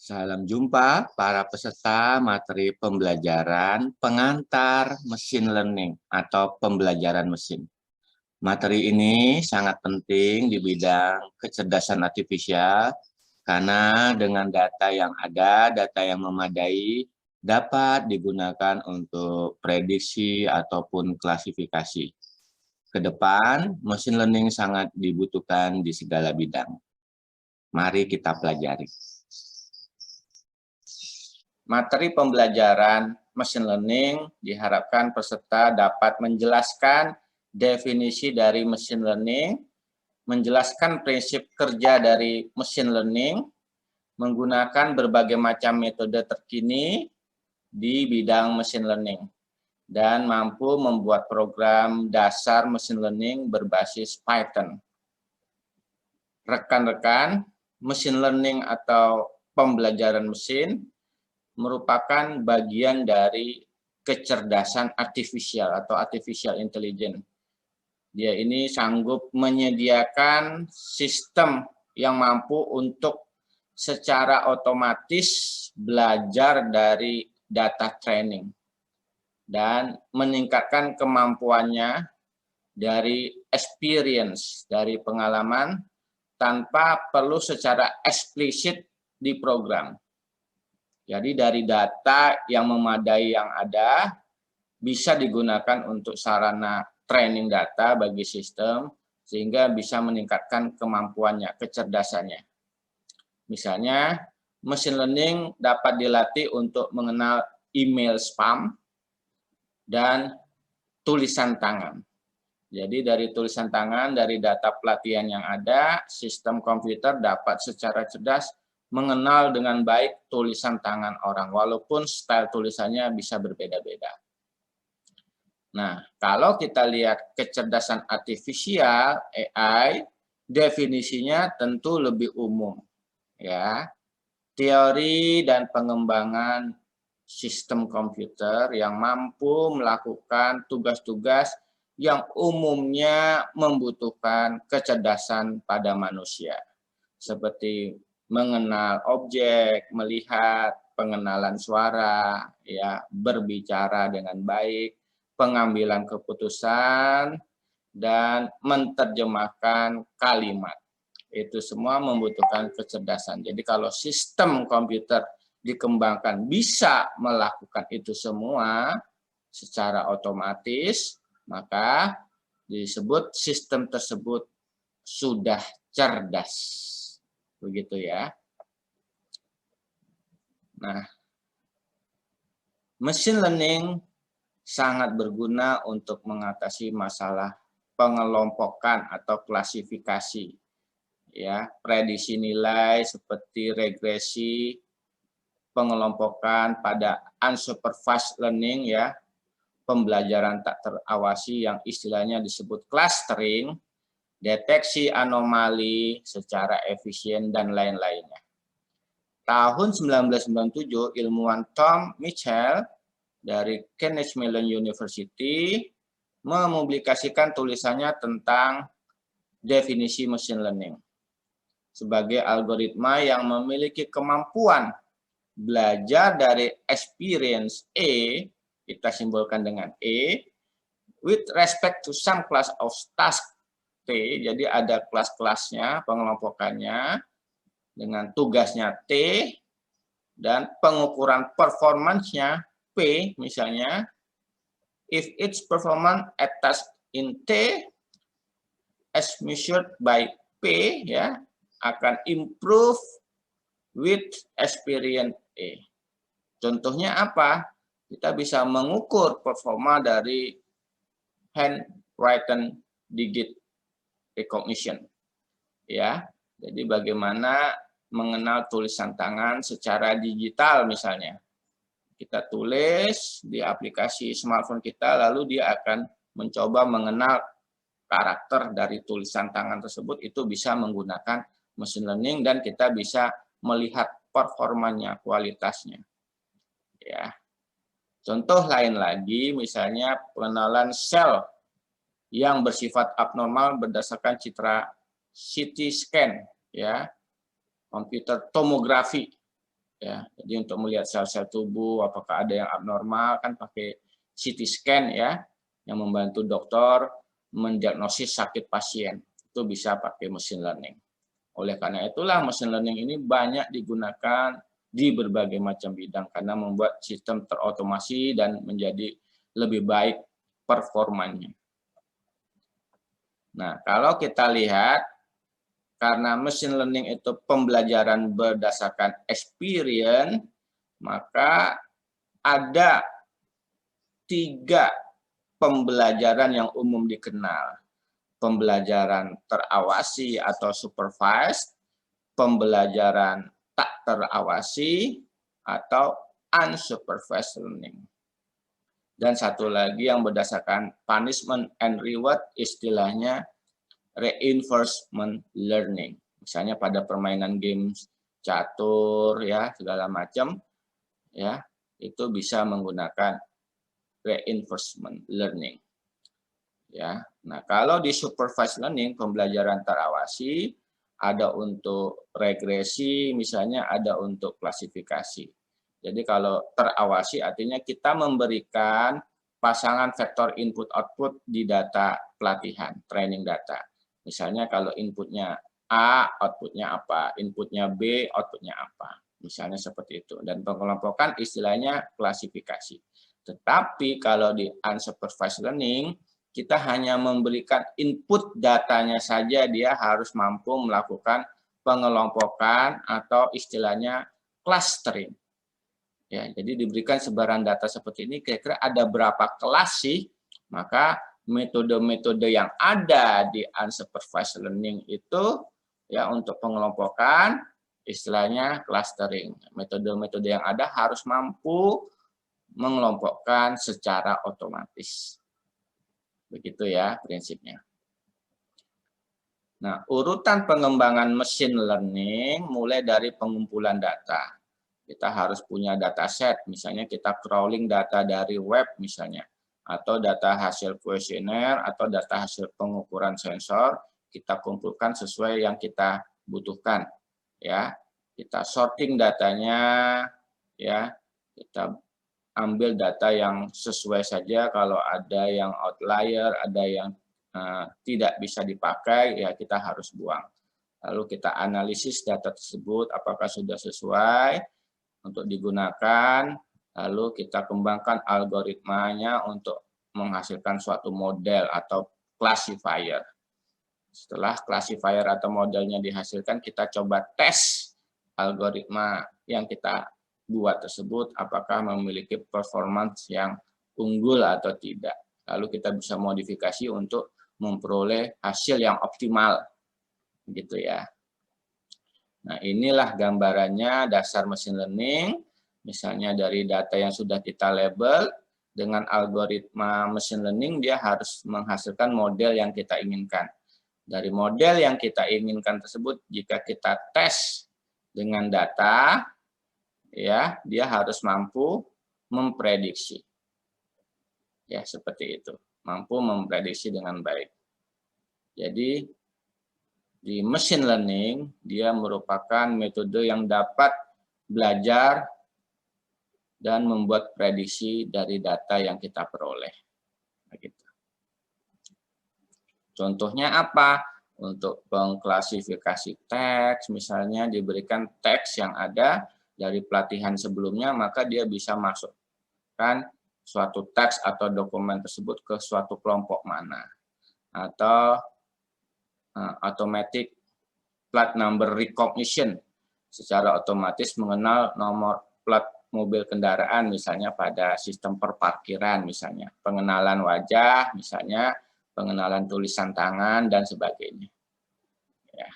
Salam jumpa para peserta materi pembelajaran pengantar mesin learning atau pembelajaran mesin. Materi ini sangat penting di bidang kecerdasan artifisial karena dengan data yang ada, data yang memadai dapat digunakan untuk prediksi ataupun klasifikasi. Kedepan, mesin learning sangat dibutuhkan di segala bidang. Mari kita pelajari. Materi pembelajaran machine learning diharapkan peserta dapat menjelaskan definisi dari machine learning, menjelaskan prinsip kerja dari machine learning, menggunakan berbagai macam metode terkini di bidang machine learning, dan mampu membuat program dasar machine learning berbasis Python. Rekan-rekan, machine learning atau pembelajaran mesin merupakan bagian dari kecerdasan artifisial atau artificial intelligence. Dia ini sanggup menyediakan sistem yang mampu untuk secara otomatis belajar dari data training dan meningkatkan kemampuannya dari experience, dari pengalaman tanpa perlu secara eksplisit diprogram. Jadi dari data yang memadai yang ada, bisa digunakan untuk sarana training data bagi sistem, sehingga bisa meningkatkan kemampuannya, kecerdasannya. Misalnya, machine learning dapat dilatih untuk mengenal email spam dan tulisan tangan. Jadi dari tulisan tangan, dari data pelatihan yang ada, sistem komputer dapat secara cerdas mengenal dengan baik tulisan tangan orang, walaupun style tulisannya bisa berbeda-beda. Nah, kalau kita lihat kecerdasan artifisial, AI, definisinya tentu lebih umum. Ya, teori dan pengembangan sistem komputer yang mampu melakukan tugas-tugas yang umumnya membutuhkan kecerdasan pada manusia, seperti mengenal objek, melihat, pengenalan suara, ya, berbicara dengan baik, pengambilan keputusan, dan menerjemahkan kalimat. Itu semua membutuhkan kecerdasan. Jadi kalau sistem komputer dikembangkan bisa melakukan itu semua secara otomatis, maka disebut sistem tersebut sudah cerdas. Begitu ya. Nah, machine learning sangat berguna untuk mengatasi masalah pengelompokan atau klasifikasi. Ya, prediksi nilai seperti regresi, pengelompokan pada unsupervised learning, ya, pembelajaran tak terawasi yang istilahnya disebut clustering, deteksi anomali secara efisien, dan lain-lainnya. Tahun 1997, ilmuwan Tom Mitchell dari Carnegie Mellon University mempublikasikan tulisannya tentang definisi machine learning sebagai algoritma yang memiliki kemampuan belajar dari experience A, kita simbolkan dengan E, with respect to some class of task T, jadi ada kelas-kelasnya, pengelompokannya, dengan tugasnya T, dan pengukuran performance-nya P, misalnya, if its performance at task in T as measured by P, ya, akan improve with experience E. Contohnya apa? Kita bisa mengukur performa dari handwritten digit recognition. Ya, jadi bagaimana mengenal tulisan tangan secara digital misalnya. Kita tulis di aplikasi smartphone kita, lalu dia akan mencoba mengenal karakter dari tulisan tangan tersebut. Itu bisa menggunakan machine learning dan kita bisa melihat performanya, kualitasnya. Ya. Contoh lain lagi, misalnya pengenalan sel yang bersifat abnormal berdasarkan citra CT scan, ya, komputer tomografi. ya. Jadi untuk melihat sel-sel tubuh apakah ada yang abnormal kan pakai CT scan ya, yang membantu dokter mendiagnosis sakit pasien. Itu bisa pakai machine learning. Oleh karena itulah machine learning ini banyak digunakan di berbagai macam bidang karena membuat sistem terotomasi dan menjadi lebih baik performanya. Nah, kalau kita lihat karena machine learning itu pembelajaran berdasarkan experience, maka ada 3 pembelajaran yang umum dikenal. Pembelajaran terawasi atau supervised, pembelajaran tak terawasi, atau unsupervised learning. Dan satu lagi yang berdasarkan punishment and reward, istilahnya reinforcement learning. Misalnya pada permainan games catur ya segala macam ya, itu bisa menggunakan reinforcement learning. Ya. Nah, kalau di supervised learning pembelajaran terawasi ada untuk regresi, misalnya ada untuk klasifikasi. Jadi kalau terawasi artinya kita memberikan pasangan vektor input-output di data pelatihan, training data. Misalnya kalau inputnya A, outputnya apa, inputnya B, outputnya apa. Misalnya seperti itu. Dan pengelompokan istilahnya klasifikasi. Tetapi kalau di unsupervised learning, kita hanya memberikan input datanya saja, dia harus mampu melakukan pengelompokan atau istilahnya clustering. Ya, jadi diberikan sebaran data seperti ini, kira-kira ada berapa kelas sih? Maka metode-metode yang ada di unsupervised learning itu ya untuk pengelompokan istilahnya clustering. Metode-metode yang ada harus mampu mengelompokkan secara otomatis. Begitu ya prinsipnya. Nah, urutan pengembangan machine learning mulai dari pengumpulan data. Kita harus punya dataset, misalnya kita crawling data dari web misalnya, atau data hasil kuesioner, atau data hasil pengukuran sensor, kita kumpulkan sesuai yang kita butuhkan. Ya, kita sorting datanya, ya, kita ambil data yang sesuai saja. Kalau ada yang outlier, ada yang tidak bisa dipakai, ya kita harus buang. Lalu kita analisis data tersebut, apakah sudah sesuai untuk digunakan, lalu kita kembangkan algoritmanya untuk menghasilkan suatu model atau classifier. Setelah classifier atau modelnya dihasilkan, kita coba tes algoritma yang kita buat tersebut apakah memiliki performance yang unggul atau tidak. Lalu kita bisa modifikasi untuk memperoleh hasil yang optimal. Gitu ya. Nah, inilah gambarannya dasar machine learning. Misalnya dari data yang sudah kita label dengan algoritma machine learning dia harus menghasilkan model yang kita inginkan. Dari model yang kita inginkan tersebut jika kita tes dengan data ya, dia harus mampu memprediksi. Ya, seperti itu. Mampu memprediksi dengan baik. Jadi, di machine learning, dia merupakan metode yang dapat belajar dan membuat prediksi dari data yang kita peroleh. Begitu. Contohnya apa? Untuk pengklasifikasi teks, misalnya diberikan teks yang ada dari pelatihan sebelumnya, maka dia bisa masukkan suatu teks atau dokumen tersebut ke suatu kelompok mana. Atau automatic plat number recognition, secara otomatis mengenal nomor plat mobil kendaraan, misalnya pada sistem perparkiran, misalnya pengenalan wajah, misalnya pengenalan tulisan tangan, dan sebagainya. Ya.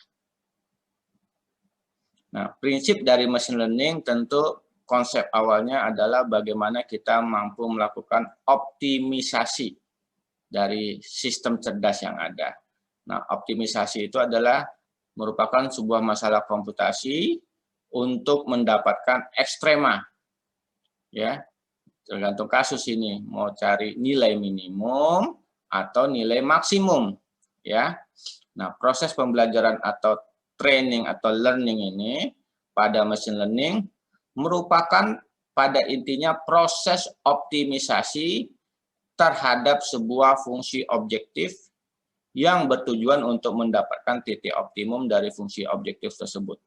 Nah, prinsip dari machine learning tentu konsep awalnya adalah bagaimana kita mampu melakukan optimisasi dari sistem cerdas yang ada. Nah, optimisasi itu adalah merupakan sebuah masalah komputasi untuk mendapatkan ekstrema. Ya, tergantung kasus ini, mau cari nilai minimum atau nilai maksimum. Ya, nah proses pembelajaran atau training atau learning ini pada machine learning merupakan pada intinya proses optimisasi terhadap sebuah fungsi objektif yang bertujuan untuk mendapatkan titik optimum dari fungsi objektif tersebut.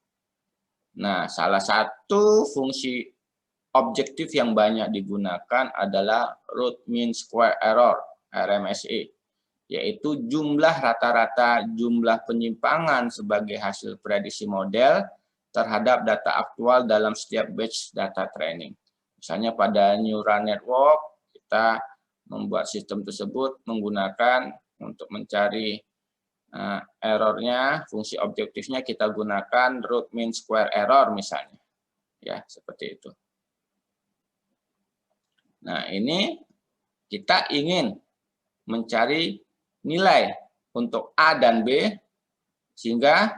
Nah, salah satu fungsi objektif yang banyak digunakan adalah root mean square error, RMSE, yaitu jumlah rata-rata jumlah penyimpangan sebagai hasil prediksi model terhadap data aktual dalam setiap batch data training. Misalnya pada neural network, kita membuat sistem tersebut menggunakan untuk mencari errornya, fungsi objektifnya kita gunakan root mean square error misalnya. Ya, seperti itu. Nah, ini kita ingin mencari nilai untuk A dan B sehingga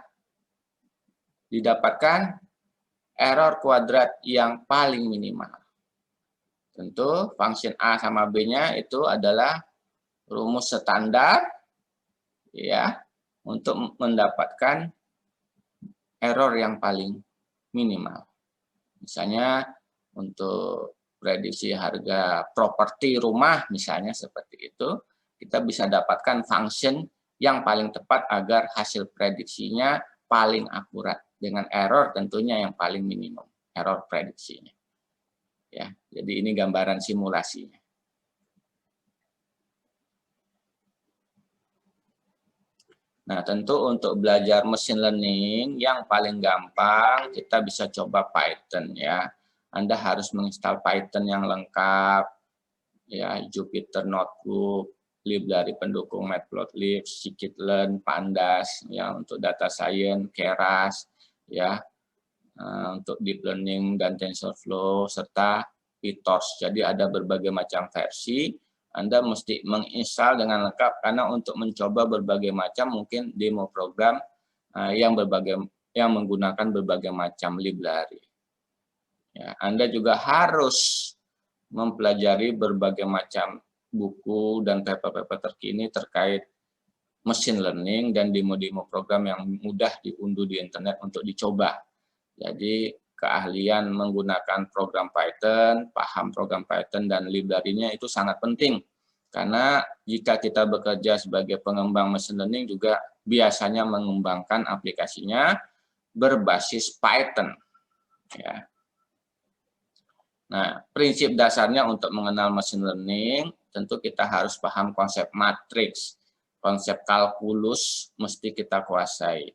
didapatkan error kuadrat yang paling minimal. Tentu function A sama B-nya itu adalah rumus standar ya untuk mendapatkan error yang paling minimal. Misalnya untuk prediksi harga properti rumah misalnya seperti itu, kita bisa dapatkan function yang paling tepat agar hasil prediksinya paling akurat dengan error tentunya yang paling minimum, error prediksinya. Ya, jadi ini gambaran simulasinya. Nah, tentu untuk belajar machine learning yang paling gampang kita bisa coba Python ya. Anda harus menginstal Python yang lengkap ya, Jupyter Notebook, library pendukung Matplotlib, scikit-learn, Pandas ya untuk data science, Keras ya untuk deep learning dan TensorFlow serta PyTorch. Jadi ada berbagai macam versi. Anda mesti menginstal dengan lengkap karena untuk mencoba berbagai macam mungkin demo program yang menggunakan berbagai macam library. Ya, Anda juga harus mempelajari berbagai macam buku dan paper-paper terkini terkait machine learning dan demo-demo program yang mudah diunduh di internet untuk dicoba. Jadi keahlian menggunakan program Python, paham program Python dan library-nya itu sangat penting. Karena jika kita bekerja sebagai pengembang machine learning juga biasanya mengembangkan aplikasinya berbasis Python. Ya. Nah, prinsip dasarnya untuk mengenal machine learning, tentu kita harus paham konsep matriks, konsep kalkulus mesti kita kuasai.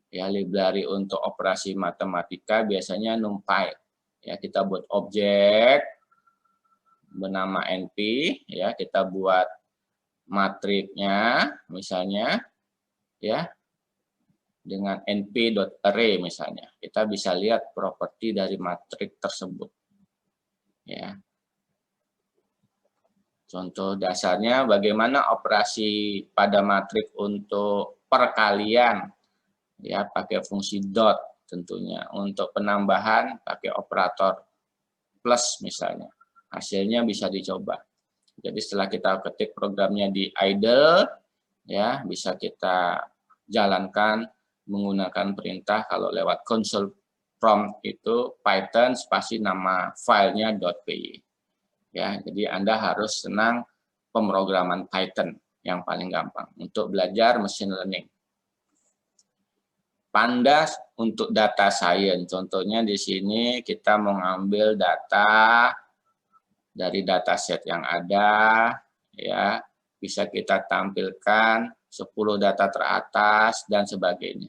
Ya, library untuk operasi matematika biasanya NumPy. Ya, kita buat objek bernama NP, ya, kita buat matriknya misalnya ya dengan np.array misalnya. Kita bisa lihat properti dari matrik tersebut. Ya. Contoh dasarnya bagaimana operasi pada matrik untuk perkalian ya pakai fungsi dot tentunya, untuk penambahan pakai operator plus misalnya, hasilnya bisa dicoba. Jadi setelah kita ketik programnya di idle ya bisa kita jalankan menggunakan perintah kalau lewat console prompt itu Python spasi nama filenya .py. Ya, jadi Anda harus senang pemrograman Python yang paling gampang untuk belajar machine learning. Pandas untuk data science. Contohnya di sini kita mengambil data dari dataset yang ada, ya bisa kita tampilkan 10 data teratas dan sebagainya.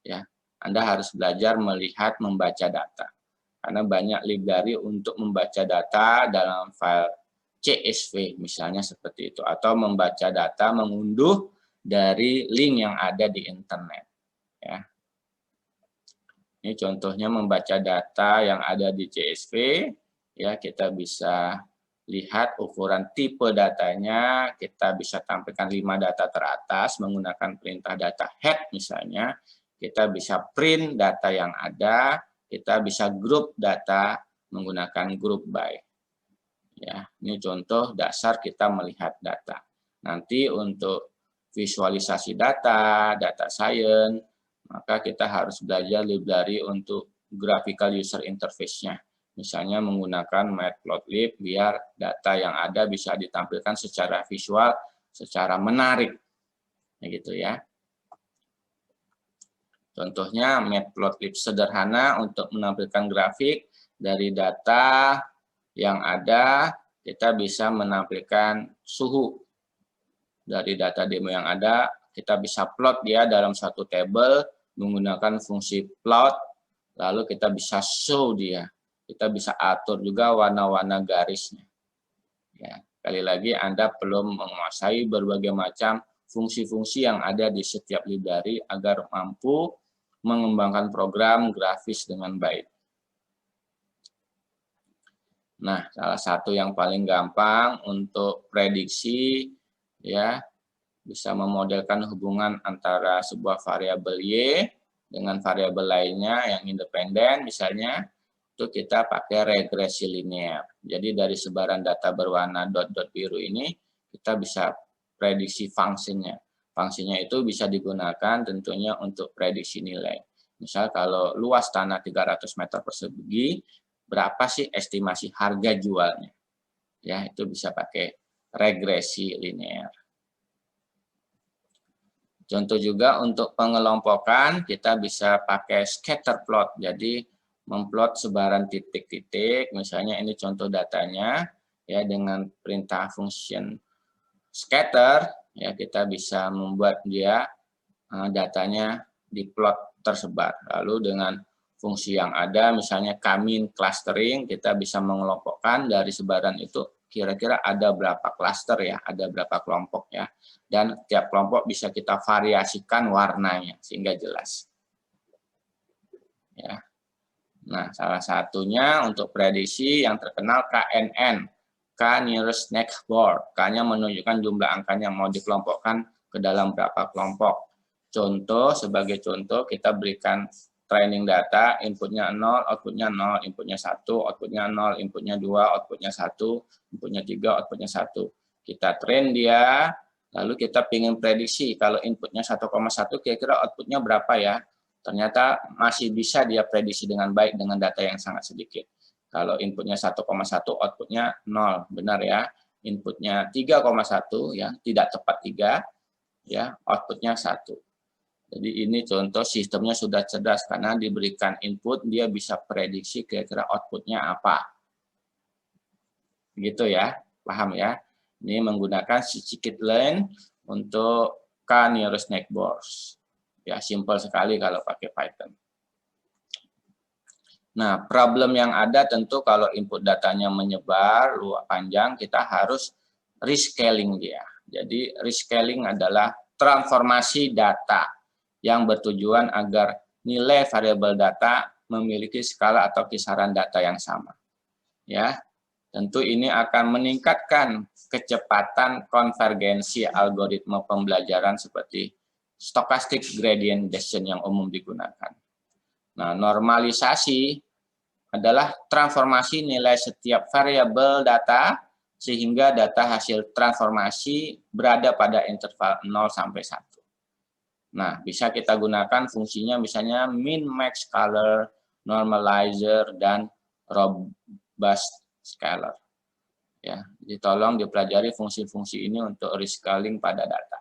Ya, Anda harus belajar melihat membaca data. Karena banyak library untuk membaca data dalam file CSV misalnya seperti itu, atau membaca data mengunduh dari link yang ada di internet. Ya. Ini contohnya membaca data yang ada di CSV, ya kita bisa lihat ukuran tipe datanya, kita bisa tampilkan 5 data teratas menggunakan perintah data head misalnya, kita bisa print data yang ada, kita bisa group data menggunakan group by. Ya, ini contoh dasar kita melihat data. Nanti untuk visualisasi data, data science, maka kita harus belajar library untuk graphical user interface-nya. Misalnya menggunakan Matplotlib biar data yang ada bisa ditampilkan secara visual, secara menarik. Gitu ya. Contohnya Matplotlib sederhana untuk menampilkan grafik dari data yang ada, kita bisa menampilkan suhu. Dari data demo yang ada, kita bisa plot dia dalam satu table menggunakan fungsi plot, lalu kita bisa show dia. Kita bisa atur juga warna-warna garisnya. Ya, sekali lagi Anda perlu menguasai berbagai macam fungsi-fungsi yang ada di setiap library agar mampu mengembangkan program grafis dengan baik. Nah, salah satu yang paling gampang untuk prediksi ya, bisa memodelkan hubungan antara sebuah variabel Y dengan variabel lainnya yang independen, misalnya itu kita pakai regresi linear. Jadi dari sebaran data berwarna dot-dot biru ini kita bisa prediksi fungsinya. Fungsinya itu bisa digunakan tentunya untuk prediksi nilai. Misal kalau luas tanah 300 meter persegi, berapa sih estimasi harga jualnya? Ya, itu bisa pakai regresi linear. Contoh juga untuk pengelompokan kita bisa pakai scatter plot. Jadi memplot sebaran titik-titik, misalnya ini contoh datanya ya, dengan perintah function scatter ya, kita bisa membuat dia datanya diplot tersebar. Lalu dengan fungsi yang ada misalnya kmin clustering, kita bisa mengelompokkan dari sebaran itu kira-kira ada berapa klaster ya, ada berapa kelompok ya, dan tiap kelompok bisa kita variasikan warnanya sehingga jelas ya. Nah, salah satunya untuk prediksi yang terkenal KNN, K nearest next board. K-nya menunjukkan jumlah angkanya mau dikelompokkan ke dalam berapa kelompok. Contoh, sebagai contoh kita berikan training data, inputnya 0, outputnya 0, inputnya 1, outputnya 0, inputnya 2, outputnya 1, inputnya 3, outputnya 1. Kita train dia, lalu kita ingin prediksi kalau inputnya 1,1 kira-kira outputnya berapa ya. Ternyata masih bisa dia prediksi dengan baik dengan data yang sangat sedikit. Kalau inputnya 1,1, outputnya 0, benar ya. Inputnya 3,1 ya, tidak tepat 3, ya, outputnya 1. Jadi ini contoh sistemnya sudah cerdas karena diberikan input dia bisa prediksi kira-kira outputnya apa. Gitu ya, paham ya. Ini menggunakan scikit-learn untuk K nearest neighbors. Ya, simpel sekali kalau pakai Python. Nah, problem yang ada tentu kalau input datanya menyebar, luas panjang, kita harus rescaling dia. Jadi, rescaling adalah transformasi data yang bertujuan agar nilai variabel data memiliki skala atau kisaran data yang sama. Ya, tentu ini akan meningkatkan kecepatan konvergensi algoritma pembelajaran seperti stochastic gradient descent yang umum digunakan. Nah, normalisasi adalah transformasi nilai setiap variabel data sehingga data hasil transformasi berada pada interval 0 sampai 1. Nah, bisa kita gunakan fungsinya misalnya min, max, scalar, normalizer, dan robust scalar. Ya, jadi tolong dipelajari fungsi-fungsi ini untuk rescaling pada data.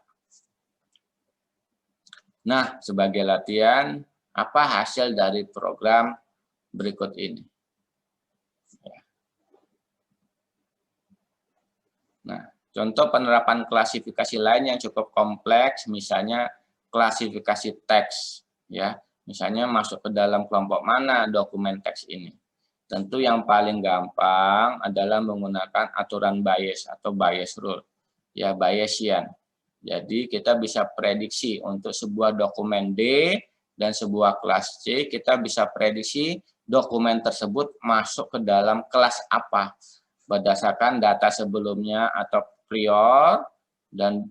Nah, sebagai latihan, apa hasil dari program berikut ini? Nah, contoh penerapan klasifikasi lain yang cukup kompleks, misalnya klasifikasi teks, ya, misalnya masuk ke dalam kelompok mana dokumen teks ini. Tentu yang paling gampang adalah menggunakan aturan Bayes atau Bayes rule, ya, Bayesian. Jadi kita bisa prediksi untuk sebuah dokumen D dan sebuah kelas C, kita bisa prediksi dokumen tersebut masuk ke dalam kelas apa berdasarkan data sebelumnya atau prior dan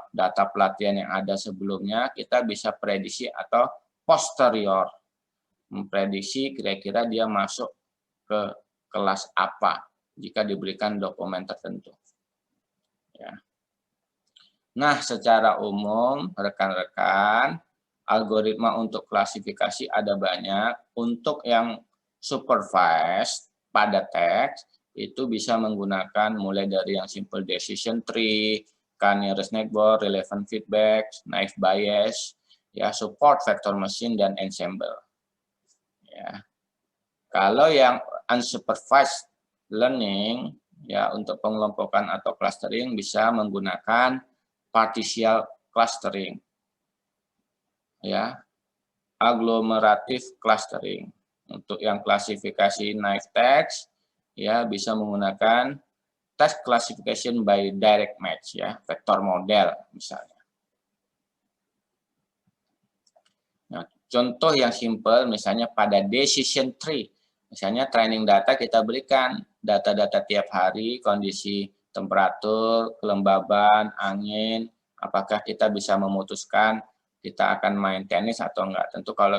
data pelatihan yang ada sebelumnya. Kita bisa prediksi atau posterior, memprediksi kira-kira dia masuk ke kelas apa jika diberikan dokumen tertentu. Ya. Nah, secara umum, rekan-rekan, algoritma untuk klasifikasi ada banyak. Untuk yang supervised pada teks itu bisa menggunakan mulai dari yang simple decision tree, k-nearest neighbor, relevant feedback, naive bias, ya, support vector machine dan ensemble. Ya. Kalau yang unsupervised learning, ya, untuk pengelompokan atau clustering bisa menggunakan partial clustering, ya, agglomerative clustering. Untuk yang klasifikasi naive text, ya, bisa menggunakan text classification by direct match, ya, vektor model misalnya. Nah, contoh yang simple misalnya pada decision tree. Misalnya training data kita berikan data-data tiap hari, kondisi temperatur, kelembaban, angin, apakah kita bisa memutuskan kita akan main tenis atau enggak. Tentu kalau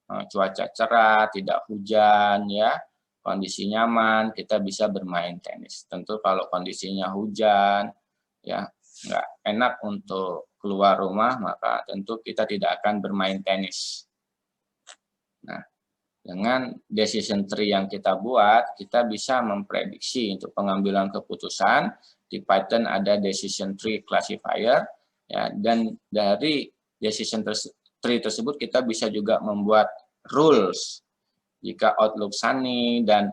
cuaca cerah, tidak hujan, ya, kondisi nyaman, kita bisa bermain tenis. Tentu kalau kondisinya hujan, ya, nggak enak untuk keluar rumah, maka tentu kita tidak akan bermain tenis. Nah, dengan decision tree yang kita buat, kita bisa memprediksi untuk pengambilan keputusan. Di Python ada decision tree classifier, ya, dan dari decision tree tersebut kita bisa juga membuat rules. Jika outlook sunny dan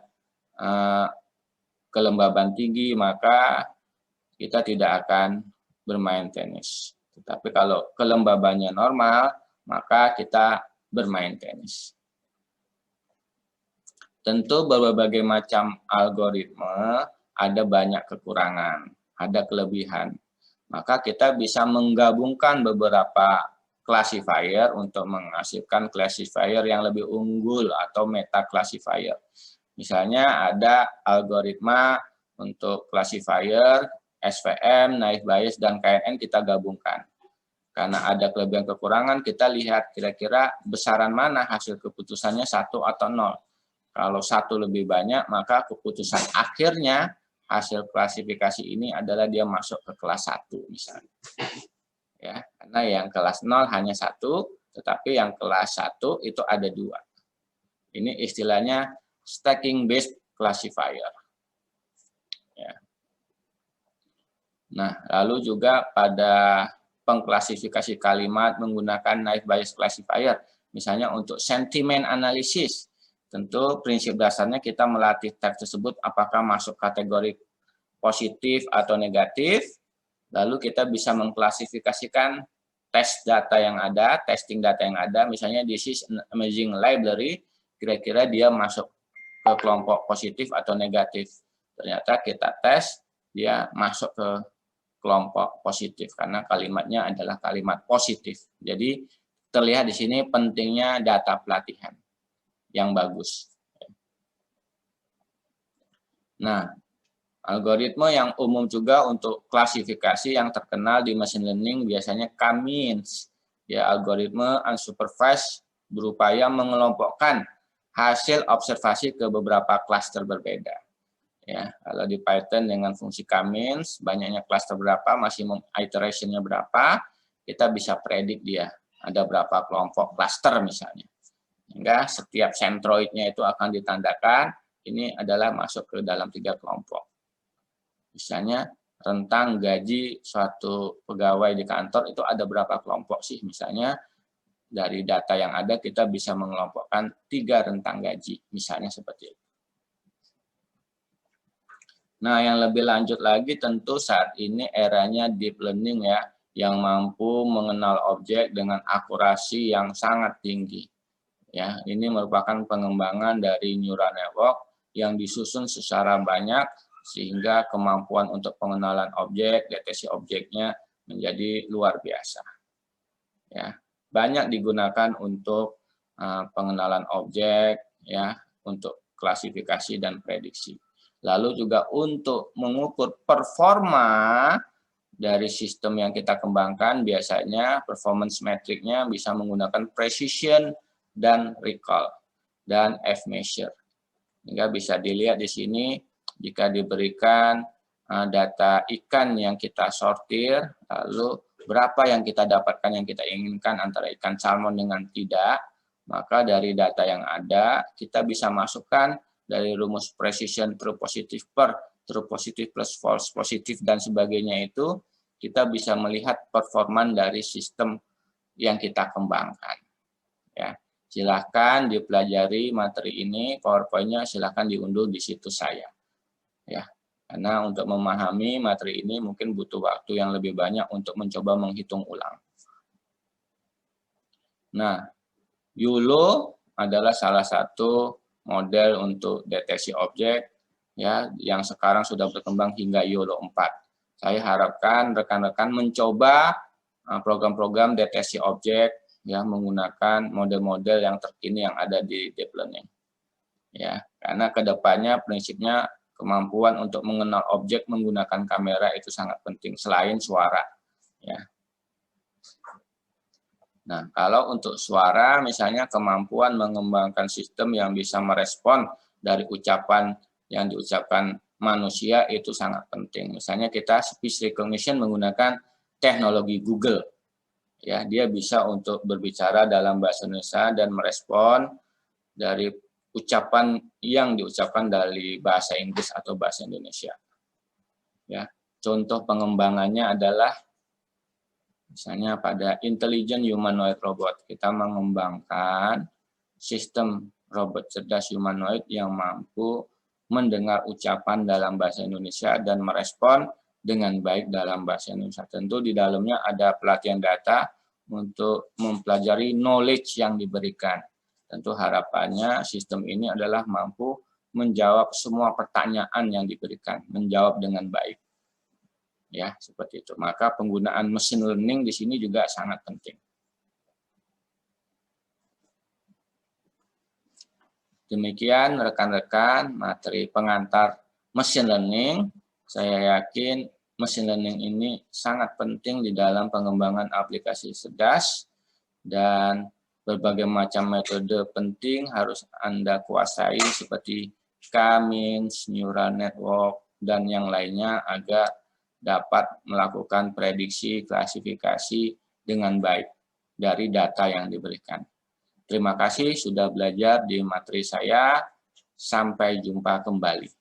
kelembaban tinggi, maka kita tidak akan bermain tenis. Tetapi kalau kelembabannya normal, maka kita bermain tenis. Tentu berbagai macam algoritma ada banyak kekurangan, ada kelebihan. Maka kita bisa menggabungkan beberapa classifier untuk menghasilkan classifier yang lebih unggul atau meta classifier. Misalnya ada algoritma untuk classifier, SVM, naive Bayes, dan KNN kita gabungkan. Karena ada kelebihan kekurangan, kita lihat kira-kira besaran mana hasil keputusannya 1 atau 0. Kalau 1 lebih banyak, maka keputusan akhirnya hasil klasifikasi ini adalah dia masuk ke kelas 1 misalnya. Ya, karena yang kelas 0 hanya 1, tetapi yang kelas 1 itu ada 2. Ini istilahnya stacking based classifier. Ya. Nah, lalu juga pada pengklasifikasi kalimat menggunakan naive Bayes classifier, misalnya untuk sentiment analysis. Tentu prinsip dasarnya kita melatih teks tersebut apakah masuk kategori positif atau negatif, lalu kita bisa mengklasifikasikan test data yang ada, testing data yang ada, misalnya this is an amazing library, kira-kira dia masuk ke kelompok positif atau negatif. Ternyata kita tes, dia masuk ke kelompok positif, karena kalimatnya adalah kalimat positif. Jadi terlihat di sini pentingnya data pelatihan yang bagus. Nah, algoritma yang umum juga untuk klasifikasi yang terkenal di machine learning biasanya K-means. Ya, algoritma unsupervised berupaya mengelompokkan hasil observasi ke beberapa klaster berbeda. Ya, kalau di Python dengan fungsi K-means, banyaknya klaster berapa, maksimum iteration-nya berapa, kita bisa predik dia. Ada berapa kelompok klaster misalnya. Sehingga setiap centroidnya itu akan ditandakan, ini adalah masuk ke dalam 3 kelompok. Misalnya rentang gaji suatu pegawai di kantor itu ada berapa kelompok sih? Misalnya dari data yang ada kita bisa mengelompokkan 3 rentang gaji, misalnya seperti itu. Nah, yang lebih lanjut lagi tentu saat ini eranya deep learning ya, yang mampu mengenal objek dengan akurasi yang sangat tinggi. Ya, ini merupakan pengembangan dari neural network yang disusun secara banyak sehingga kemampuan untuk pengenalan objek, deteksi objeknya menjadi luar biasa. Ya, banyak digunakan untuk pengenalan objek, ya, untuk klasifikasi dan prediksi. Lalu juga untuk mengukur performa dari sistem yang kita kembangkan, biasanya performance metricnya bisa menggunakan precision dan recall dan F-measure. Hingga bisa dilihat di sini jika diberikan data ikan yang kita sortir, lalu berapa yang kita dapatkan yang kita inginkan antara ikan salmon dengan tidak, Maka dari data yang ada, kita bisa masukkan dari rumus precision true positive per, true positive plus false positive, dan sebagainya itu, kita bisa melihat performan dari sistem yang kita kembangkan. Ya, silahkan dipelajari materi ini, PowerPoint-nya silahkan diunduh di situs saya. Ya, karena untuk memahami materi ini mungkin butuh waktu yang lebih banyak untuk mencoba menghitung ulang. Nah, YOLO adalah salah satu model untuk deteksi objek ya yang sekarang sudah berkembang hingga YOLO 4. Saya harapkan rekan-rekan mencoba program-program deteksi objek ya menggunakan model-model yang terkini yang ada di deep learning. Ya, karena kedepannya prinsipnya kemampuan untuk mengenal objek menggunakan kamera itu sangat penting selain suara. Ya. Nah, kalau untuk suara, misalnya kemampuan mengembangkan sistem yang bisa merespon dari ucapan yang diucapkan manusia itu sangat penting. Misalnya kita speech recognition menggunakan teknologi Google. Ya, dia bisa untuk berbicara dalam bahasa Indonesia dan merespon dari ucapan yang diucapkan dari bahasa Inggris atau bahasa Indonesia. Ya, contoh pengembangannya adalah misalnya pada intelligent humanoid robot, kita mengembangkan sistem robot cerdas humanoid yang mampu mendengar ucapan dalam bahasa Indonesia dan merespon dengan baik dalam bahasa Indonesia. Tentu di dalamnya ada pelatihan data untuk mempelajari knowledge yang diberikan. Tentu harapannya sistem ini adalah mampu menjawab semua pertanyaan yang diberikan, menjawab dengan baik. Ya, seperti itu. Maka penggunaan machine learning di sini juga sangat penting. Demikian rekan-rekan materi pengantar machine learning. Saya yakin machine learning ini sangat penting di dalam pengembangan aplikasi cerdas dan berbagai macam metode penting harus Anda kuasai seperti K-means, neural network, dan yang lainnya agar dapat melakukan prediksi klasifikasi dengan baik dari data yang diberikan. Terima kasih sudah belajar di materi saya. Sampai jumpa kembali.